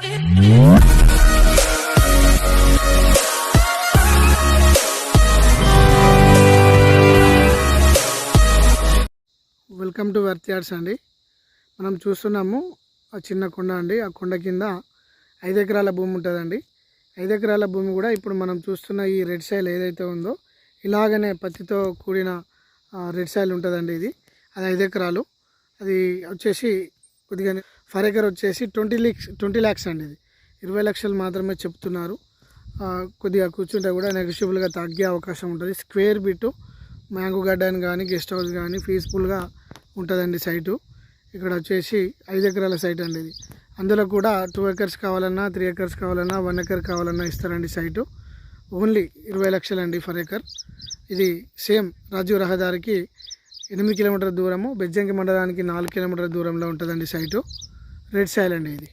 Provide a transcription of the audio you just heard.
Welcome to worth yards అండి. మనం చూస్తున్నాము ఆ చిన్న కొండ అండి. ఆ కొండ కింద 5 ఎకరాల భూమి ఉంటుందండి. 5 ఎకరాల భూమి కూడా ఇప్పుడు మనం చూస్తున్న ఈ రెడ్ సాయిల్ ఏదైతే ఉందో ఇలాగనే పత్తితో కూడిన రెడ్ సాయిల్ ఉంటుందండి. అది 5 ఎకరాలు. అది వచ్చేసి కొద్దిగా ఫర్ ఎకర్ వచ్చేసి 20 lakhs అండి. ఇది 20 లక్షలు మాత్రమే చెప్తున్నారు. కొద్దిగా కూర్చుంటే కూడా నెగోషియబుల్గా తగ్గే అవకాశం ఉంటుంది. స్క్వేర్ బిట్ మ్యాంగో గార్డెన్ కానీ గెస్ట్ హౌస్ కానీ పీస్ఫుల్గా ఉంటుందండి సైటు. ఇక్కడ వచ్చేసి 5 ఎకరాల సైట్ అండి. ఇది అందులో కూడా 2 acres కావాలన్నా 3 acres కావాలన్నా 1 acre కావాలన్నా ఇస్తారండి సైటు. ఓన్లీ 20 లక్షలు అండి ఫర్ ఎకర్. ఇది సేమ్ రాజీవ్ రహదారికి 8 కిలోమీటర్ల దూరము, బెజ్జంకి మండలానికి 4 కిలోమీటర్ల దూరంలో ఉంటుందండి సైటు. రెడ్ సాయిల్ అండి ఇది.